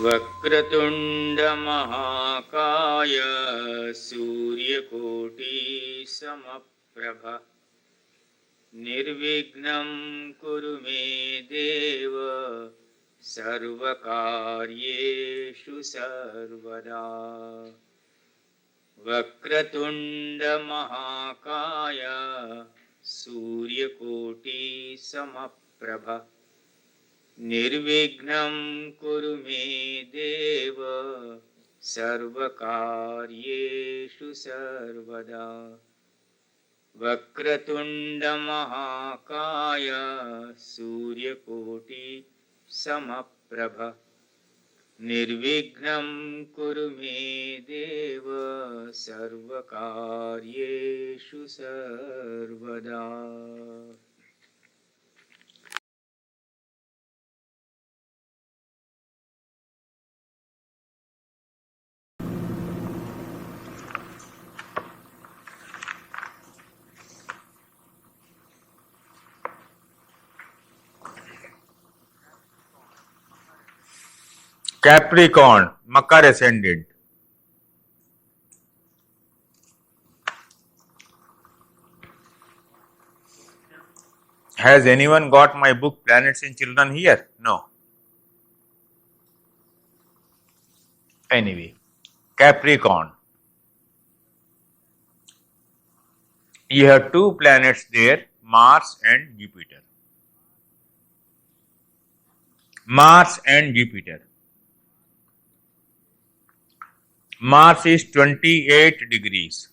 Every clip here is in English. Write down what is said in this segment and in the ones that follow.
वक्रतुंड महाकाय सूर्यकोटि समप्रभ निर्विघ्नं कुरु मे देव सर्वकार्येषु सर्वदा। वक्रतुंड महाकाय सूर्यकोटि समप्रभ निर्विघ्नं कुरु मे देव सर्वकार्येषु सर्वदा। वक्रतुंड महाकाय सूर्यकोटि समप्रभ निर्विघ्नं कुरु मे देव सर्वकार्येषु सर्वदा। Capricorn, Makar ascendant. Has anyone got my book Planets and Children here? No. Anyway, Capricorn. You have two planets there, Mars and Jupiter. Mars and Jupiter. Mars is 28 degrees.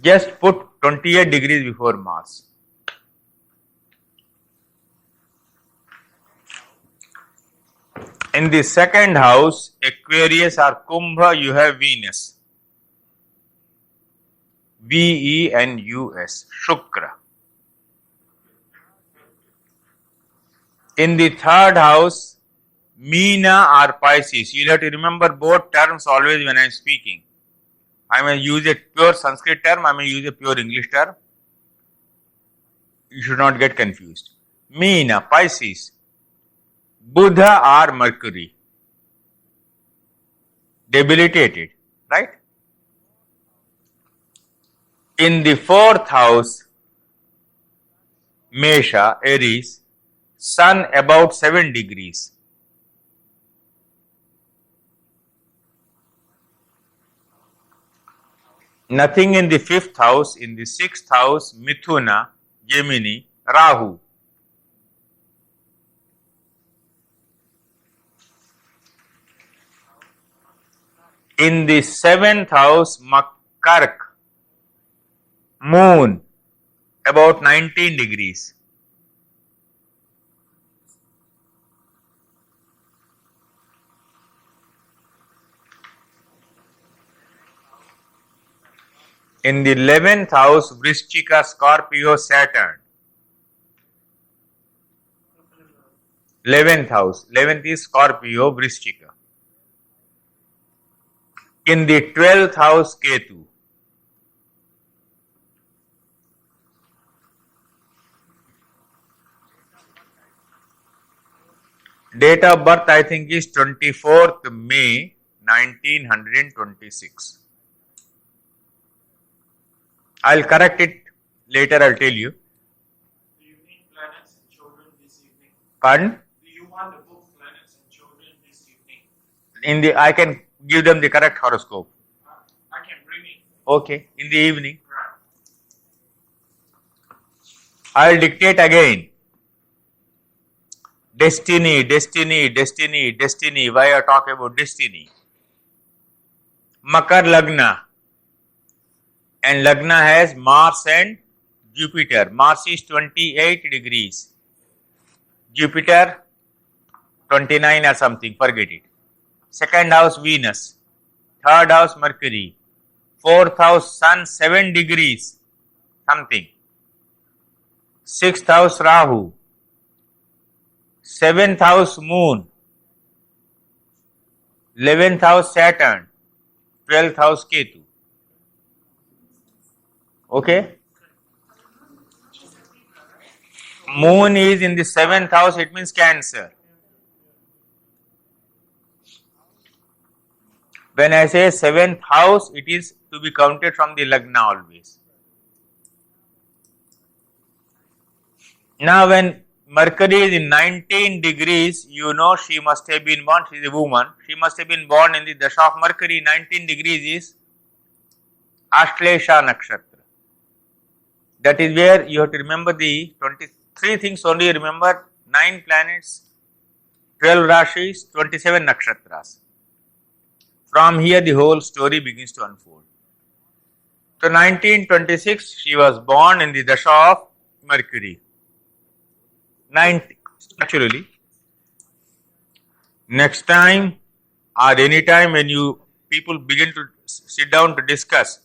Just put 28 degrees before Mars. In the second house, Aquarius or Kumbha, you have Venus. Venus, Shukra. In the third house, Meena or Pisces. You have to remember both terms always when I am speaking. I may use a pure Sanskrit term, I may use a pure English term. You should not get confused. Meena, Pisces. Buddha or Mercury. Debilitated, right? In the fourth house, Mesha, Aries, Sun about 7 degrees. Nothing in the fifth house. In the sixth house, Mithuna, Gemini, Rahu. In the seventh house, Makark, Moon, about 19 degrees. In the 11th house, Vrishchika, Scorpio, Saturn. 11th house. 11th is Scorpio, Vrishchika. In the 12th house, Ketu. Date of birth, I think, is 24th May 1926. I'll correct it later, I'll tell you. Do you need Planets and Children this evening? Pardon? Do you want the book Planets and Children this evening? I can give them the correct horoscope. I can bring it. Okay, in the evening. Right. I'll dictate again. Destiny, destiny, destiny, destiny. Why I talk about destiny? Makar Lagna. And Lagna has Mars and Jupiter. Mars is 28 degrees. Jupiter 29 or something, forget it. Second house Venus. Third house Mercury. Fourth house Sun 7 degrees something. Sixth house Rahu. Seventh house Moon. 11th house Saturn. 12th house Ketu. Okay? Moon is in the 7th house, it means Cancer. When I say 7th house, it is to be counted from the Lagna always. Now when Mercury is in 19 degrees, you know she must have been born, she is a woman, she must have been born in the Dasha of Mercury. 19 degrees is Ashlesha Nakshatra. That is where you have to remember the 23 things only, remember 9 planets, 12 Rashis, 27 Nakshatras. From here the whole story begins to unfold. So 1926 she was born in the Dasha of Mercury. 90 naturally. Next time or any time when you people begin to sit down to discuss,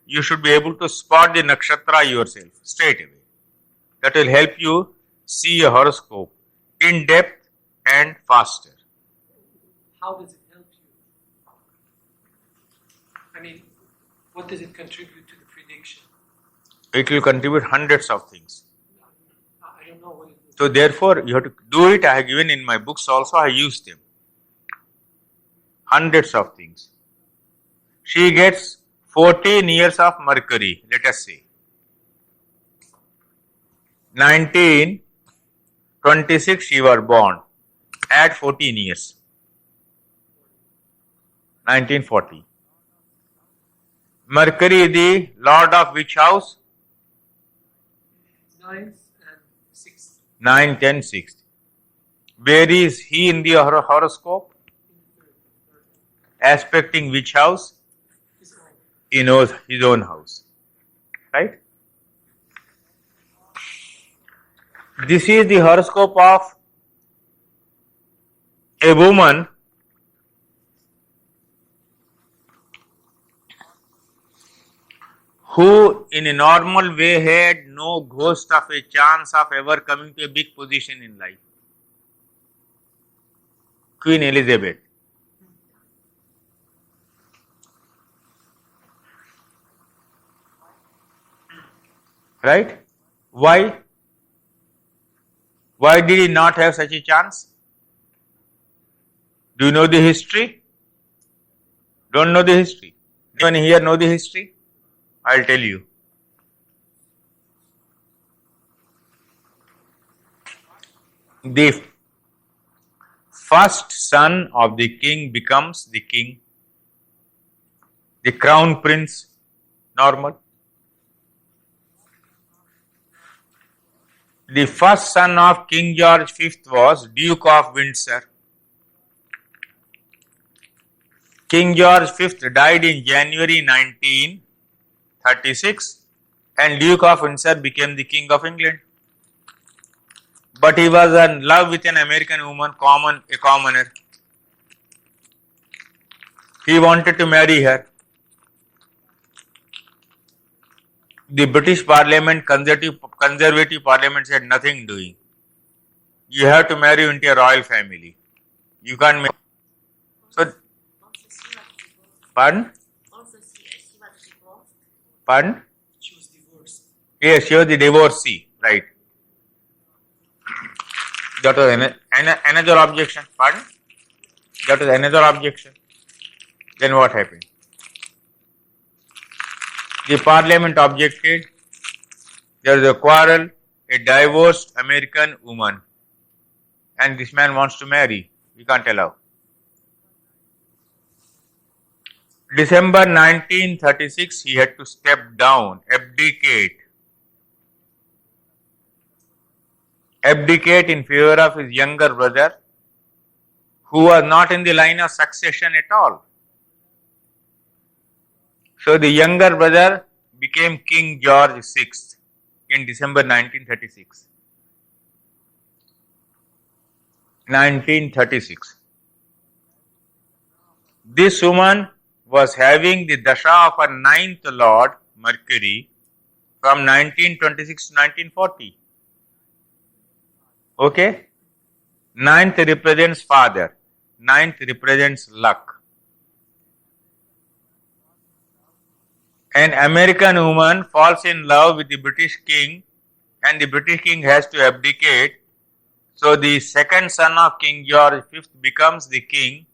you should be able to spot the nakshatra yourself straight away. That will help you see a horoscope in depth and faster. How does it help you? I mean, what does it contribute to the prediction? It will contribute hundreds of things. I don't know what it is. So therefore, you have to do it. I have given in my books also, I use them. Hundreds of things. She gets 14 years of Mercury, let us say. 1926 she was born. Add 14 years. 1940. Mercury is the lord of which house? 9th and 6th. 9th and 6th. Where is he in the horoscope? Aspecting which house? He knows his own house. Right? This is the horoscope of a woman who in a normal way had no ghost of a chance of ever coming to a big position in life. Queen Elizabeth. Right? Why? Why did he not have such a chance? Do you know the history? Don't know the history? Anyone here know the history? I'll tell you. The first son of the king becomes the king. The crown prince, normal. The first son of King George V was Duke of Windsor. King George V died in January 1936 and Duke of Windsor became the King of England. But he was in love with an American woman, a commoner. He wanted to marry her. The British Parliament, conservative Parliament said nothing doing. You have to marry into a royal family. You can't marry. So, Also, she was divorced. pardon? Also, she was divorced. Pardon? She was divorced. Yes, she was the divorcee, right. That was another objection. Pardon? That was another objection. Then what happened? The Parliament objected. There is a quarrel. A divorced American woman, and this man wants to marry. We can't allow. December 1936, he had to step down, abdicate in favor of his younger brother, who was not in the line of succession at all. So the younger brother became King George VI in December 1936. 1936. This woman was having the dasha of her 9th lord, Mercury, from 1926 to 1940. Okay? 9th represents father. 9th represents luck. An American woman falls in love with the British king and the British king has to abdicate. So the second son of King George V becomes the king,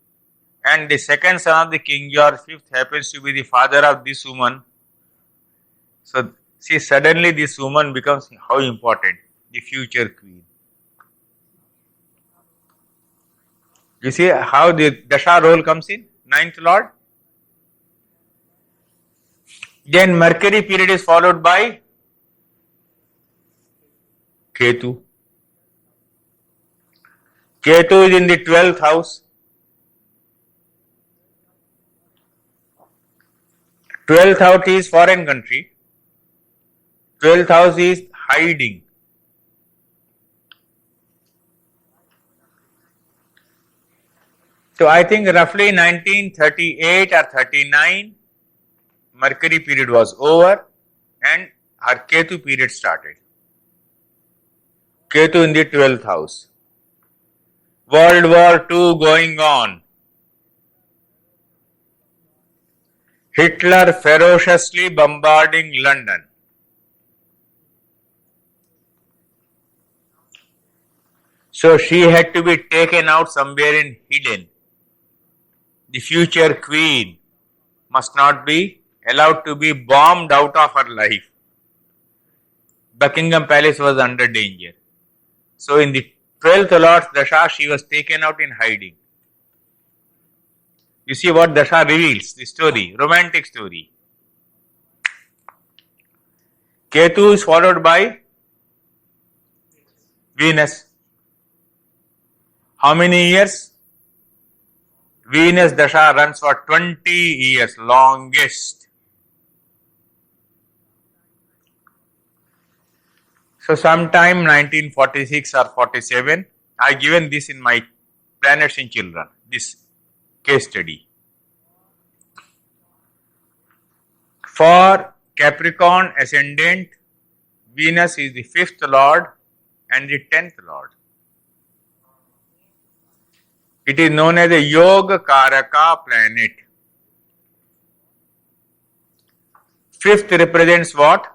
and the second son of the King George V happens to be the father of this woman. So see, suddenly this woman becomes how important? The future queen. You see how the Dasha role comes in? Ninth Lord. Then Mercury period is followed by Ketu. Ketu is in the 12th house. 12th house is foreign country. 12th house is hiding. So I think roughly 1938 or 39, Mercury period was over and her Ketu period started. Ketu in the 12th house. World War II going on. Hitler ferociously bombarding London. So she had to be taken out somewhere and hidden. The future queen must not be allowed to be bombed out of her life. Buckingham Palace was under danger. So in the 12th Lord's Dasha, she was taken out in hiding. You see what Dasha reveals, the story, romantic story. Ketu is followed by Venus. How many years? Venus Dasha runs for 20 years, longest. So sometime 1946 or 47, I given this in my Planets in Children, this case study. For Capricorn ascendant, Venus is the 5th Lord and the 10th Lord. It is known as a Yoga Karaka planet. 5th represents what?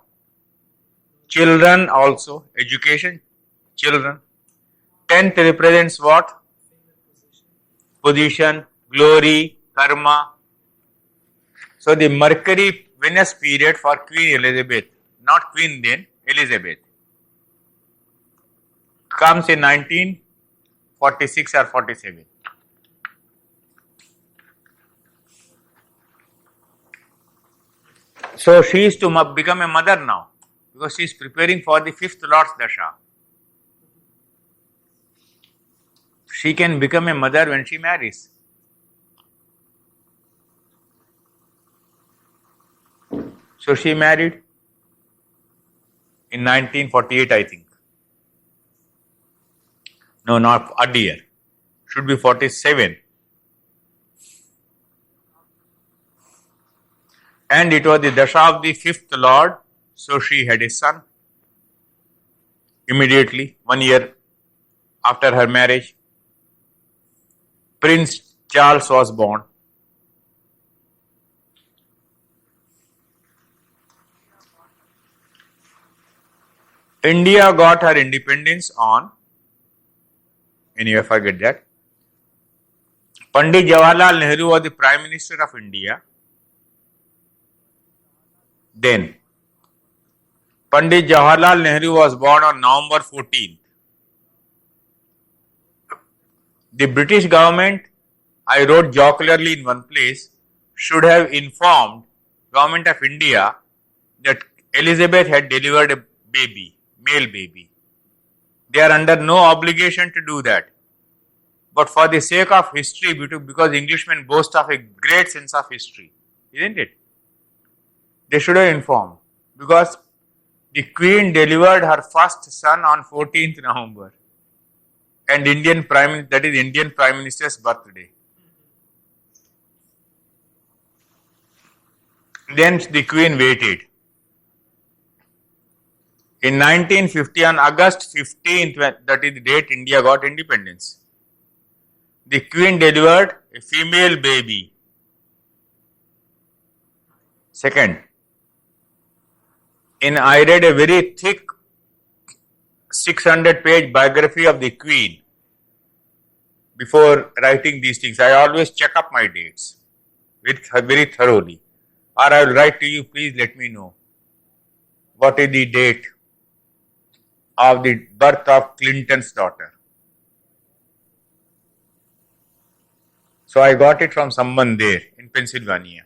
Children also, education, children. 10th represents what? Position, glory, karma. So the Mercury Venus period for Queen Elizabeth, not Queen then, Elizabeth, comes in 1946 or 47. So she is to become a mother now because she is preparing for the 5th Lord's Dasha. She can become a mother when she marries. So she married in 1948, I think. No, not earlier. Should be 47. And it was the Dasha of the 5th Lord, so she had a son. Immediately, 1 year after her marriage, Prince Charles was born. India got her independence on, anyway, forget that. Pandit Jawaharlal Nehru was the Prime Minister of India. Then, Pandit Jawaharlal Nehru was born on November 14th. The British government, I wrote jocularly in one place, should have informed Government of India that Elizabeth had delivered a baby, male baby. They are under no obligation to do that. But for the sake of history, because Englishmen boast of a great sense of history, isn't it? They should have informed, because the Queen delivered her first son on 14th November, and Indian Prime Minister's birthday. Then the Queen waited. In 1950, on August 15th, that is the date India got independence, the Queen delivered a female baby. Second, I read a very thick 600-page biography of the Queen before writing these things. I always check up my dates very thoroughly. Or I will write to you, please let me know what is the date of the birth of Clinton's daughter. So I got it from someone there in Pennsylvania.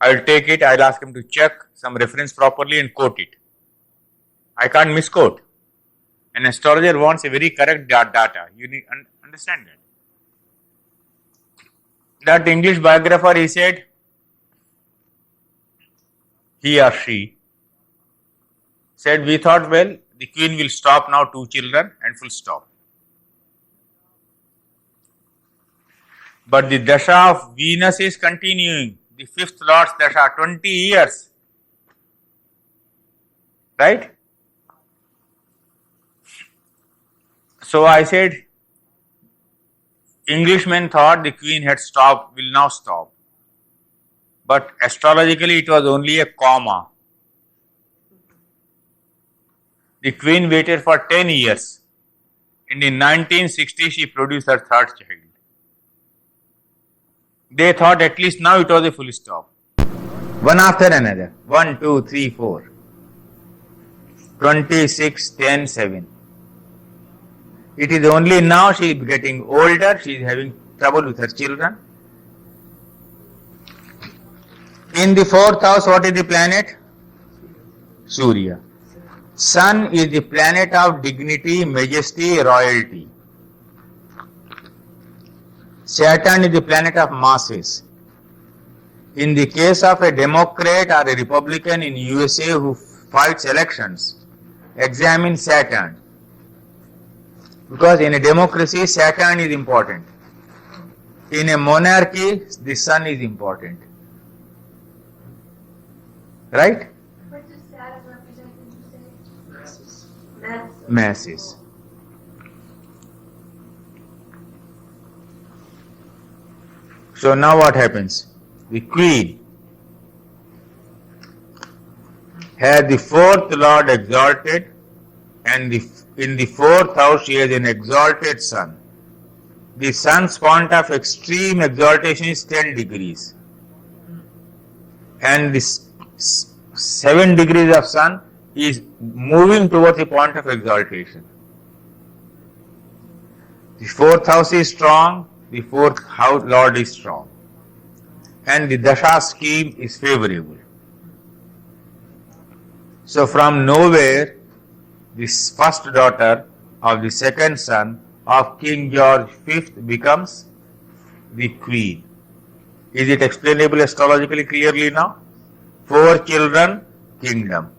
I will take it, I will ask him to check some reference properly and quote it. I can't misquote. An astrologer wants a very correct data. You need understand that. That English biographer, he said, he or she said, we thought, well, the Queen will stop now, 2 children and full stop. But the Dasha of Venus is continuing. The 5th Lord's Dasha, 20 years. Right? So I said, Englishmen thought the Queen had stopped, will now stop. But astrologically it was only a comma. The Queen waited for 10 years. And in 1960 she produced her 3rd child. They thought at least now it was a full stop. One after another. 1, 2, 3, 4. 26, 10, 7. It is only now she is getting older, she is having trouble with her children. In the 4th house, what is the planet? Surya. Sun is the planet of dignity, majesty, royalty. Saturn is the planet of masses. In the case of a Democrat or a Republican in USA who fights elections, examine Saturn. Because in a democracy, Saturn is important. In a monarchy, the sun is important. Right? What does Saturn represent, did you say? Masses. So now what happens? The Queen has the 4th Lord exalted, and in the 4th house she has an exalted sun. The sun's point of extreme exaltation is 10 degrees. And this 7 degrees of sun is moving towards the point of exaltation. The 4th house is strong, the 4th house Lord is strong. And the Dasha scheme is favorable. So from nowhere, this first daughter of the 2nd son of King George V becomes the Queen. Is it explainable astrologically clearly now? 4 children, kingdom.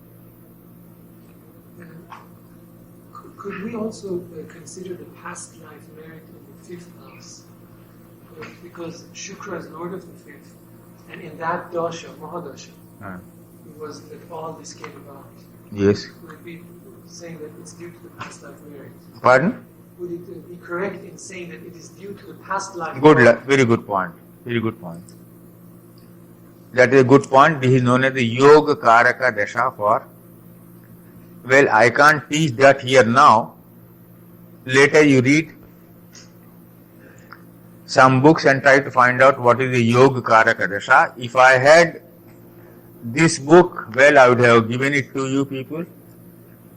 Could we also consider the past life merit in the 5th house? Because Shukra is Lord of the 5th, and in that dasha, Mahadasha, it was that all this came about. Yes. Would it be saying that it's due to the past life merit? Pardon? Would it be correct in saying that it is due to the past life? Very good point. Very good point. That is a good point. This is known as the Yoga Karaka Dasha for. Well, I can't teach that here now. Later you read some books and try to find out what is the Yoga Karaka Dasha. If I had this book, well, I would have given it to you people.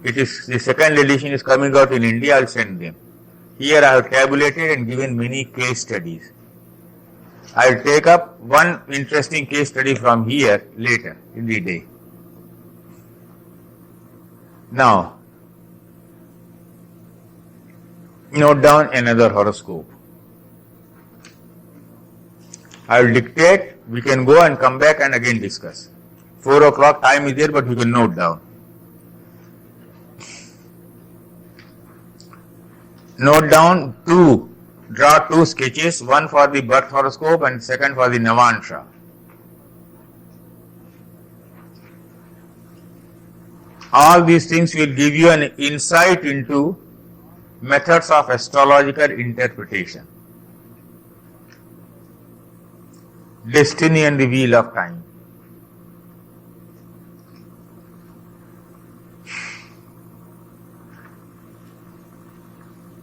It is the 2nd edition is coming out in India. I'll send them. Here I have tabulated and given many case studies. I'll take up one interesting case study from here later in the day. Now, note down another horoscope. I will dictate, we can go and come back and again discuss. 4 o'clock time is there, but we can note down. Note down draw 2 sketches, one for the birth horoscope and second for the Navansha. All these things will give you an insight into methods of astrological interpretation. Destiny and the wheel of time.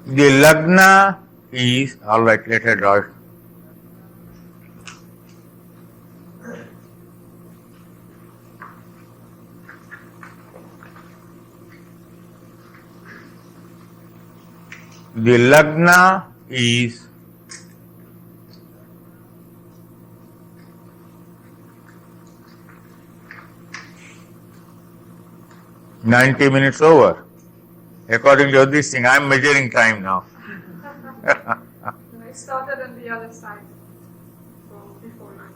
The Lagna is, alright, let her draw it. The Lagna is (90 minutes) over. According to this thing, I am measuring time now. I started on the other side. So before lunch.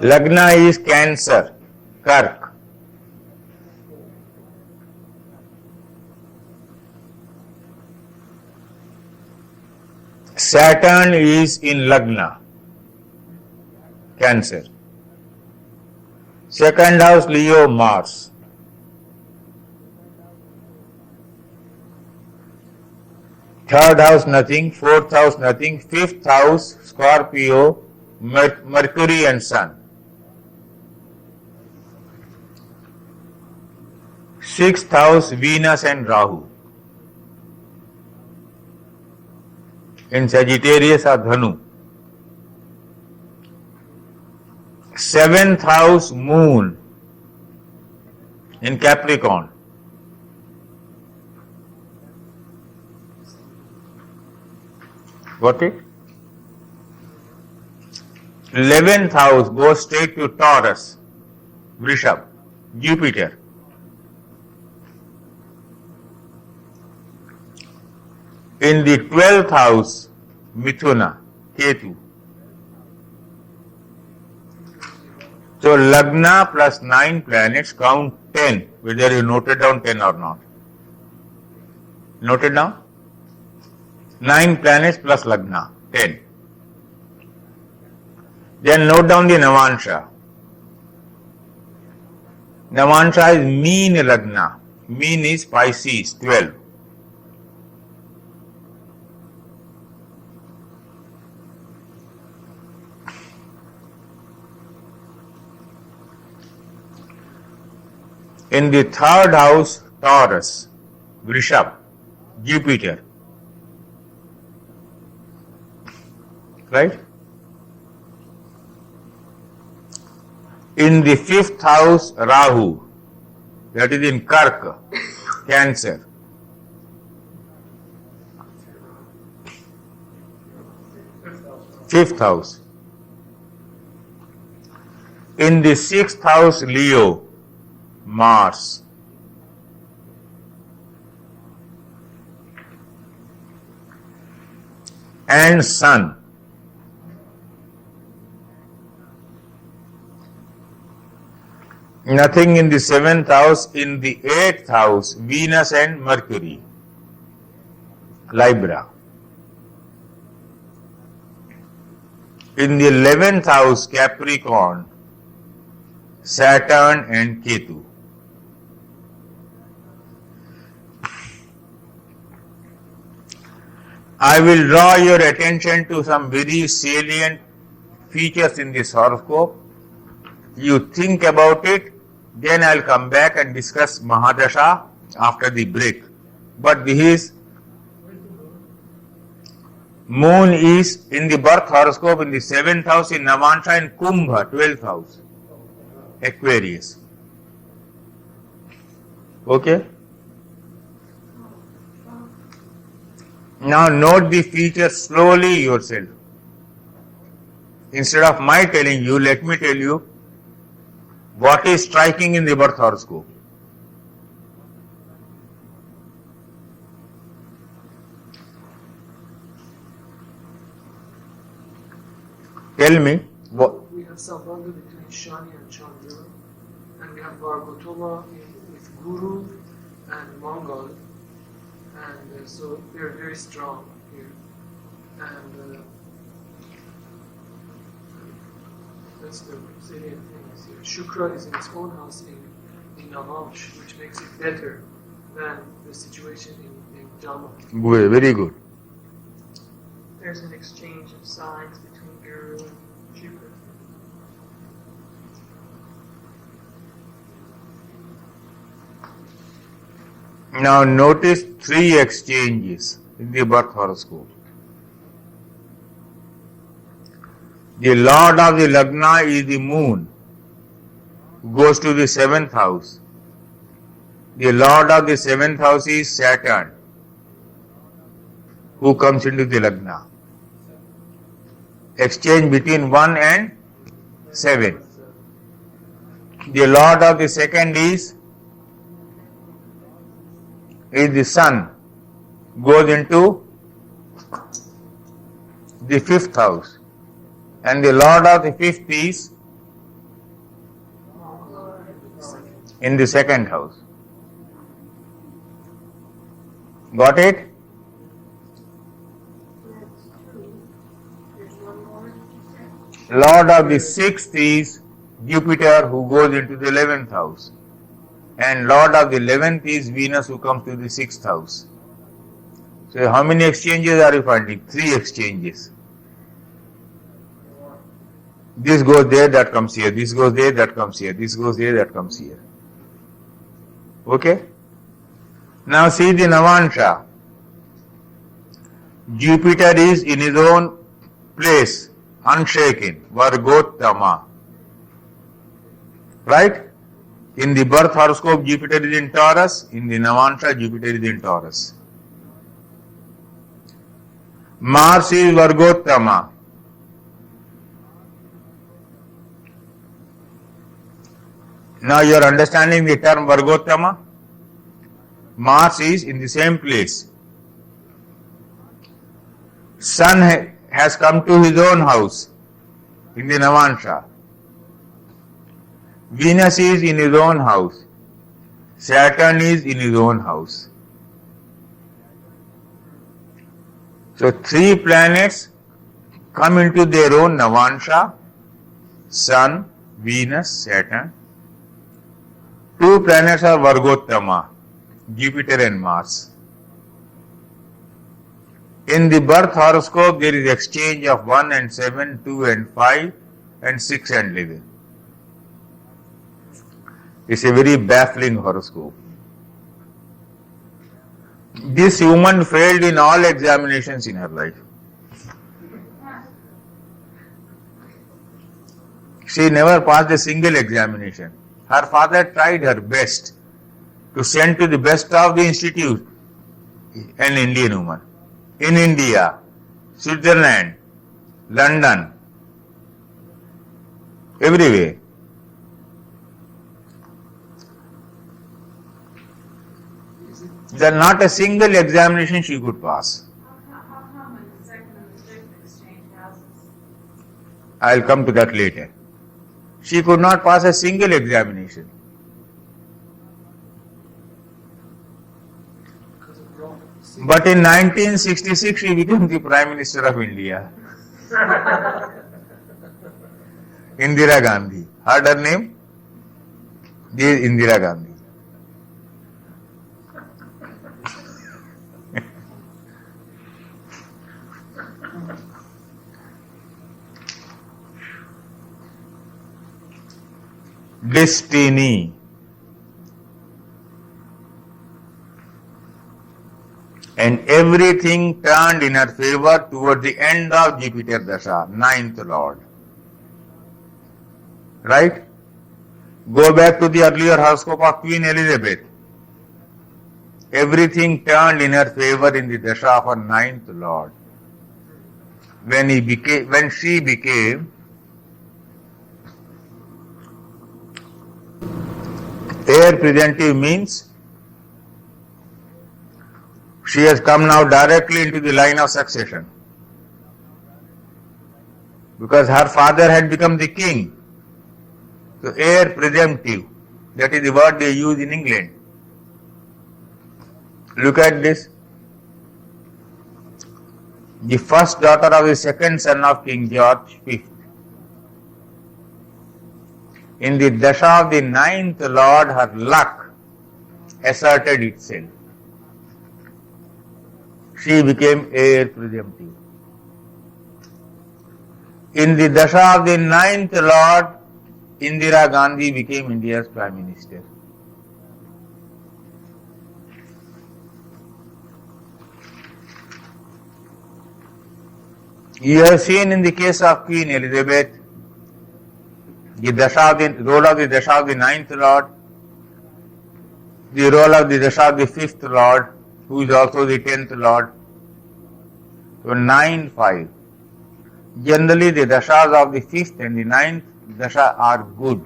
Lagna is Cancer, Kark. Saturn is in Lagna, Cancer. Second house, Leo, Mars. Third house, nothing. Fourth house, nothing. Fifth house, Scorpio, Mercury and Sun. Sixth house, Venus and Rahu. In Sagittarius or Dhanu. Seventh house, Moon in Capricorn. Got it? 11th house goes straight to Taurus, Vrishab, Jupiter. In the 12th house, Mithuna, Ketu. So Lagna plus 9 planets count 10, whether you noted down 10 or not. Noted down? 9 planets plus Lagna, 10. Then note down the Navansha. Navansha is mean Lagna. Mean is Pisces, 12. In the third house, Taurus, Vrishab, Jupiter. Right? In the fifth house, Rahu, that is in Karka, Cancer. Fifth house. In the sixth house, Leo, Mars. And Sun. Nothing in the seventh house. In the eighth house, Venus and Mercury, Libra. In the 11th house, Capricorn, Saturn and Ketu. I will draw your attention to some very salient features in this horoscope. You think about it, then I'll come back and discuss Mahadasha after the break. But this is Moon is in the birth horoscope in the 7th house in Navansha in Kumbha, 12th house, Aquarius. Okay? Now note the features slowly yourself. Instead of my telling you, let me tell you what is striking in the birth horoscope. Tell me what. We have Sambandha between Shani and Chandra, and we have Vargotoma with Guru and Mongol, and so they're very strong here. And that's the salient things here. Shukra is in its own house in Navamsh, which makes it better than the situation in Jama. Very good. There's an exchange of signs between Guru and Jupiter. Now notice three exchanges in the birth horoscope. The lord of the Lagna is the moon, who goes to the 7th house. The lord of the 7th house is Saturn, who comes into the Lagna. Exchange between 1 and 7. The lord of the second is the sun, goes into the 5th house, and the lord of the 5th is in the 2nd house. Got it? Lord of the 6th is Jupiter, who goes into the 11th house, and Lord of the 11th is Venus, who comes to the 6th house. So how many exchanges are you finding? 3 exchanges. This goes there, that comes here. This goes there, that comes here. This goes there, that comes here. Okay? Now see the Navansha. Jupiter is in his own place, unshaken, Vargottama. Right? In the birth horoscope, Jupiter is in Taurus. In the Navansha, Jupiter is in Taurus. Mars is Vargottama. Now you are understanding the term Vargottama? Mars is in the same place. Sun has come to his own house in the Navansha. Venus is in his own house. Saturn is in his own house. So 3 planets come into their own Navansha: Sun, Venus, Saturn. 2 planets are Vargottama, Jupiter and Mars. In the birth horoscope, there is exchange of 1 and 7, 2 and 5, and 6 and 11. It's a very baffling horoscope. This woman failed in all examinations in her life. She never passed a single examination. Her father tried her best to send to the best of the institute an Indian woman. In India, Switzerland, London, everywhere. There not a single examination she could pass. How come in the second and the fifth exchange houses? I'll come to that later. She could not pass a single examination. Because of wrong. But in 1966 she became the Prime Minister of India. Indira Gandhi. Heard her name? This is Indira Gandhi. Destiny. And everything turned in her favor toward the end of Jupiter Dasha, 9th Lord. Right? Go back to the earlier horoscope of Queen Elizabeth. Everything turned in her favor in the Dasha of her 9th Lord. When she became heir presumptive, means she has come now directly into the line of succession. Because her father had become the king. So heir presumptive, that is the word they use in England. Look at this. The first daughter of the second son of King George V. In the Dasha of the 9th Lord, her luck asserted itself. She became heir presumptive. In the Dasha of the 9th Lord, Indira Gandhi became India's Prime Minister. You have seen in the case of Queen Elizabeth, the role of the Dasha of the 9th Lord, the role of the Dasha of the 5th Lord, who is also the 10th Lord. So 9, 5. Generally the Dashas of the 5th and the 9th Dasha are good.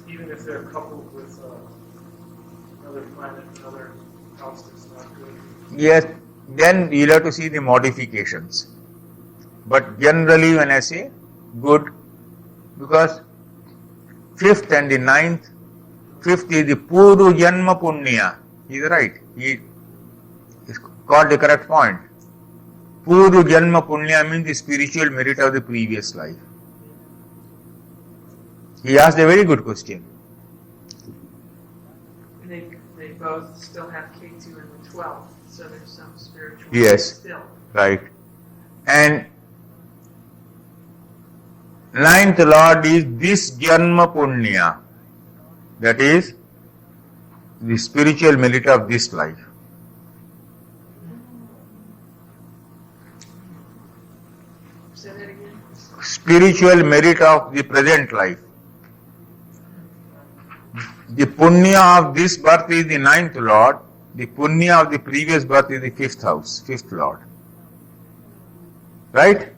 Even if they're coupled with another planet, another house that's not good. Yes, then you'll have to see the modifications. But generally when I say good, because 5th and the 9th, 5th is the Puru Janma Punya. He is right. He is got the correct point. Puru Janma Punya means the spiritual merit of the previous life. He asked a very good question. And they both still have K2 in the 12th, so there's some spiritual Yes. still. Right. And 9th Lord is this Janma Punya. That is the spiritual merit of this life. Say that again? Spiritual merit of the present life. The punya of this birth is the 9th Lord. The punya of the previous birth is the 5th house, 5th Lord. Right?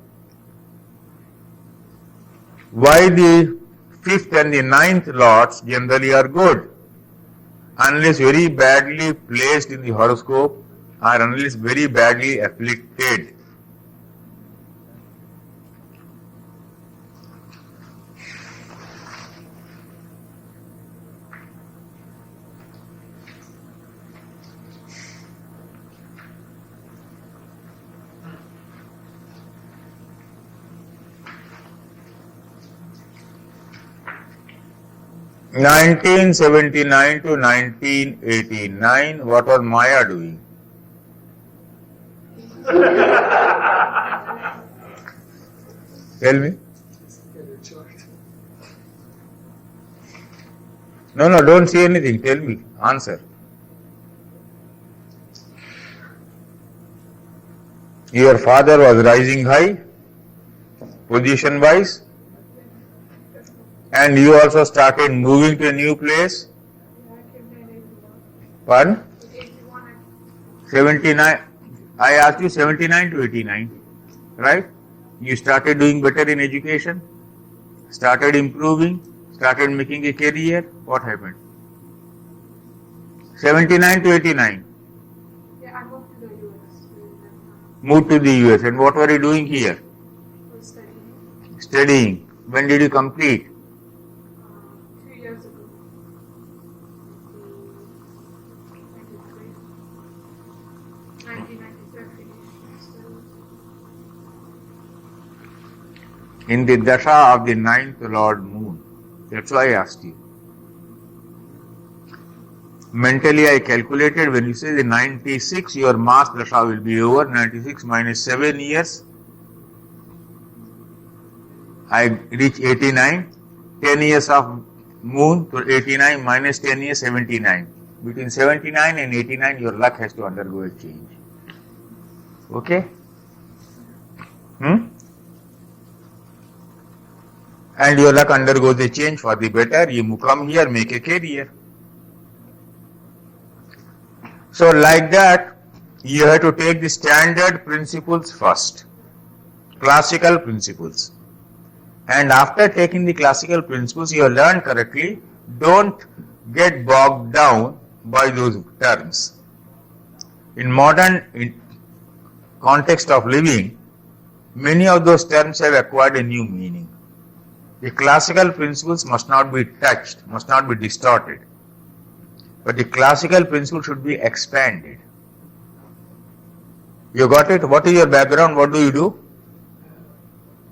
Why the 5th and the 9th Lords generally are good? Unless very badly placed in the horoscope or unless very badly afflicted. In 1979 to 1989, what was Maya doing? Tell me. Yeah, they're charged. No, don't say anything. Tell me. Answer. Your father was rising high, position wise, and you also started moving to a new place. Yeah, I came there in 81. Pardon? In 81, 79. I asked you 79 to 89. Right? You started doing better in education, started improving, started making a career. What happened? 79 to 89. yeah, I moved to the US during that time. Moved to the US. And what were you doing here? For studying. Studying. When did you complete? 2 years ago. 1993 I finished studying. In the Dasha of the 9th Lord Moon. That's why I asked you. Mentally I calculated when you say the 96, your Mars Dasha will be over. 96 minus 7 years. I reach 89. 10 years of Moon to 89 minus 10 years, 79. Between 79 and 89, your luck has to undergo a change. Okay? And your luck undergoes a change for the better. You come here, make a career. So like that, you have to take the standard principles first. Classical principles. And after taking the classical principles, you have learned correctly, don't get bogged down by those terms. In modern context of living, many of those terms have acquired a new meaning. The classical principles must not be touched, must not be distorted. But the classical principle should be expanded. You got it? What is your background? What do you do?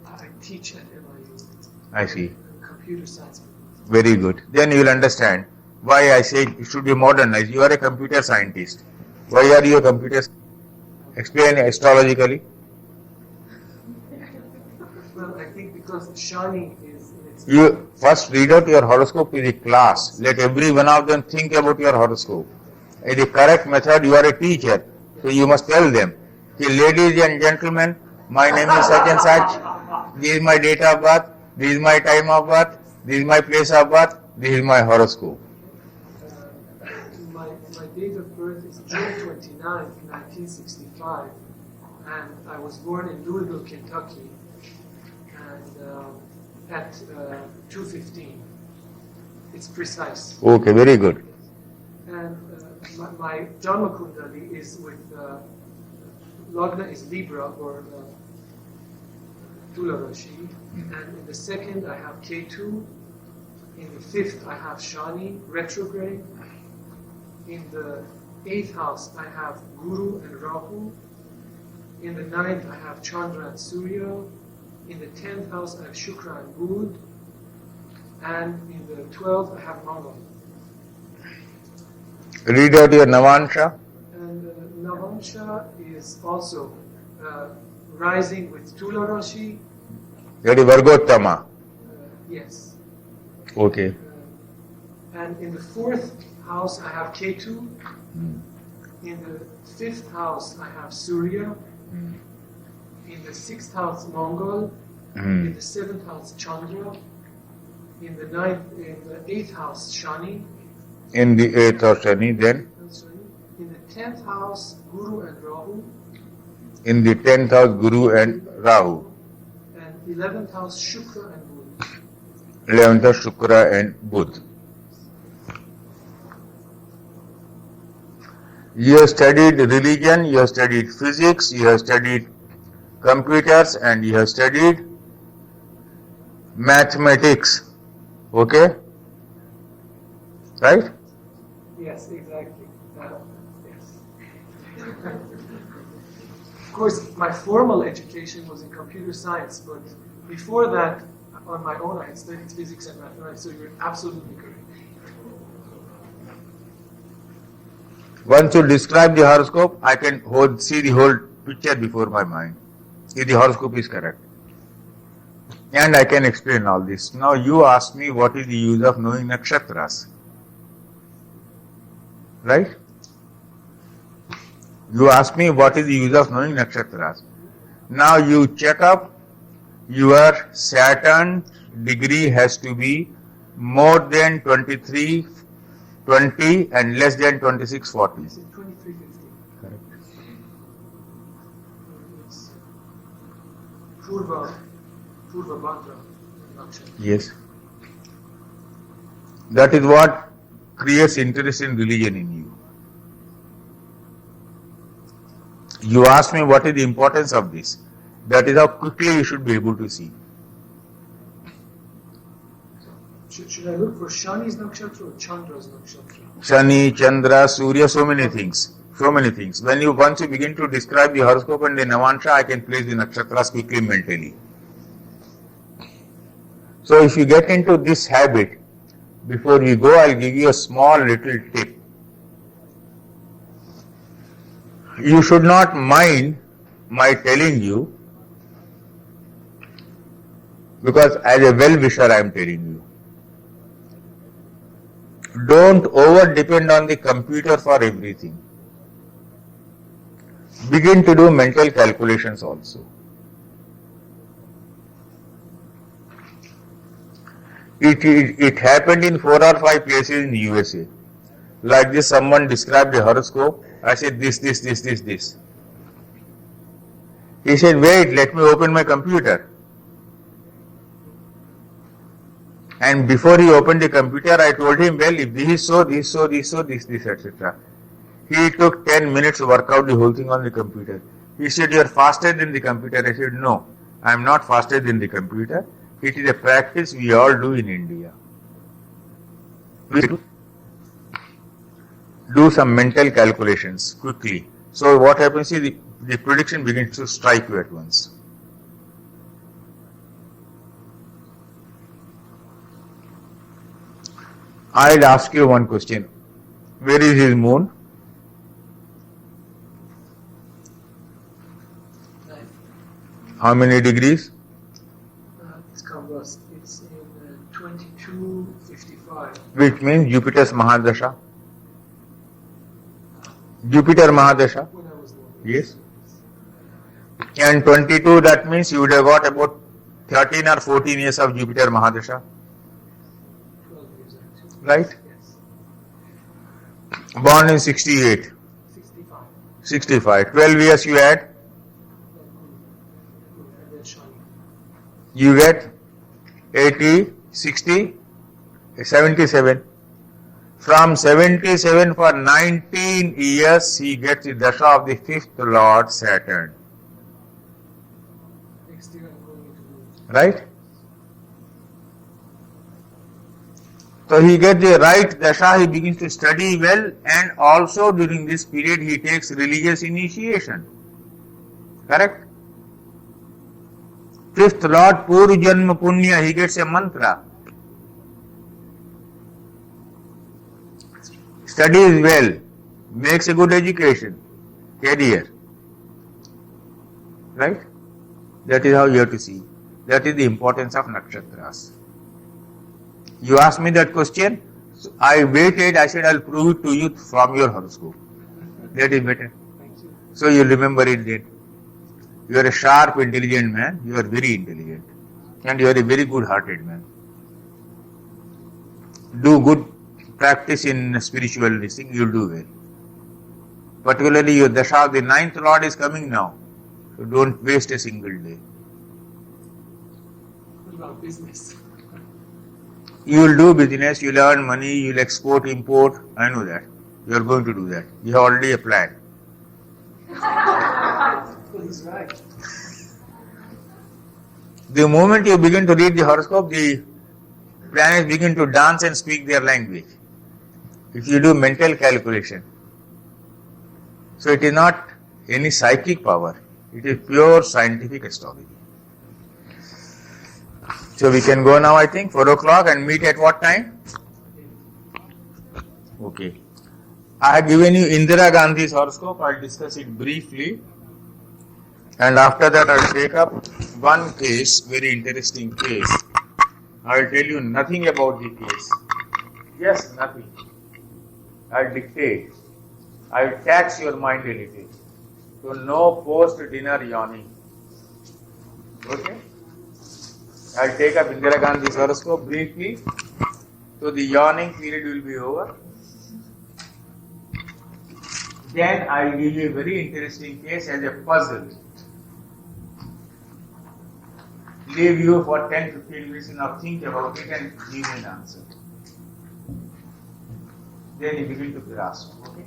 I teach at NYU. I see. Computer science. Very good. Then you will understand why I say it should be modernized. You are a computer scientist. Why are you a computer scientist? Explain astrologically. Well, I think because Shani is in its You first read out your horoscope to the class. Let every one of them think about your horoscope. The correct method, you are a teacher, so you must tell them, "Okay, ladies and gentlemen, my name is such and such, this is my date of birth, this is my time of birth, this is my place of birth, this is my horoscope." My date of birth is June 29th, 1965, and I was born in Louisville, Kentucky, and at 2:15. It's precise. Okay, very good. And my Janma Kundali is with Lagna is Libra or Tula Rashi, and in the second I have K2. In the fifth I have Shani retrograde. In the 8th house I have Guru and Rahu. In the 9th I have Chandra and Surya. In the 10th house I have Shukra and Bud. And in the 12th I have Mangal. Read out your Navansha. And Navansha is also rising with Tula Rashi. That is Vargottama. Yes. Okay. And in the 4th house I have Ketu. In the 5th house I have Surya. In the 6th house Mongol. In the 7th house Chandra. In the 8th house Shani. In the 8th of Shani, then In the 10th house Guru and Rahu. in the 10th house Guru and Rahu. And 11th house Shukra and Bud. 11th house Shukra and Budh. You have studied religion, you have studied physics, you have studied computers, and you have studied mathematics. Okay? Right? Yes, exactly. Yes. Of course, my formal education was in computer science, but before that, on my own, I had studied physics and mathematics, so you're absolutely correct. Once you describe the horoscope, I can see the whole picture before my mind. If the horoscope is correct. And I can explain all this. Now you ask me what is the use of knowing nakshatras. Right? You ask me what is the use of knowing nakshatras. Now you check up your Saturn degree has to be more than 2320 and less than 2640. Is it 2350? Correct. It's Purva Bhadra Nakshatra. Yes. That is what creates interest in religion in you. You ask me what is the importance of this. That is how quickly you should be able to see. Should I look for Shani's Nakshatra or Chandra's Nakshatra? Shani, Chandra, Surya, so many things. So many things. Once you begin to describe the horoscope and the Navansha, I can place the nakshatras quickly mentally. So if you get into this habit, before we go, I'll give you a small little tip. You should not mind my telling you, because as a well-wisher I am telling you. Don't over-depend on the computer for everything. Begin to do mental calculations also. It happened in 4 or 5 places in USA. Like this, someone described a horoscope. I said this. He said, wait, let me open my computer. And before he opened the computer, I told him, well, if this is so, this, etc. He took 10 minutes to work out the whole thing on the computer. He said, you are faster than the computer. I said, no, I am not faster than the computer. It is a practice we all do in India. Do some mental calculations quickly. So what happens is the prediction begins to strike you at once. I'll ask you one question. Where is his moon? How many degrees? It's combust. It's in 2255. Which means Jupiter's Mahadasha. Jupiter Mahadasha. when I was born. Yes. And 22, that means you would have got about 13 or 14 years of Jupiter Mahadasha. 12 years actually. Right? Yes. Born in 68. 65. 65. 12 years you had. And then Shani. You get 80, 60, 77. From 77 for 19 years, he gets the dasha of the fifth Lord Saturn. Next year I'm going into the Right? So he gets the right dasha, he begins to study well, and also during this period he takes religious initiation. Correct? Fifth Lord Purva Janma Punya, he gets a mantra. Studies well, makes a good education, career. Right? That is how you have to see. That is the importance of nakshatras. You asked me that question, so I waited, I said I'll prove it to you from your horoscope. That is better. Thank you. So you remember it then. You are a sharp, intelligent man, you are very intelligent. And you are a very good hearted man. Do good practice in spiritual listening, you will do well. Particularly your dasha of the ninth Lord is coming now. So don't waste a single day. What about business? You will do business, you will earn money, you will export, import. I know that. You are going to do that. You have already a plan. Well, he's right. The moment you begin to read the horoscope, the planets begin to dance and speak their language. If you do mental calculation. So it is not any psychic power. It is pure scientific astrology. So we can go now, I think, 4 o'clock and meet at what time? Okay. I have given you Indira Gandhi's horoscope. I will discuss it briefly. And after that I will take up one case, very interesting case. I will tell you nothing about the case. Yes, nothing. I will dictate. I will tax your mind a little. So no post-dinner yawning. Okay? I will take up Indira Gandhi's horoscope briefly. So the yawning period will be over. Then I will give you a very interesting case as a puzzle. Leave you for 10-15 minutes now, think about it and give me an answer. Then you begin to grasp. Okay?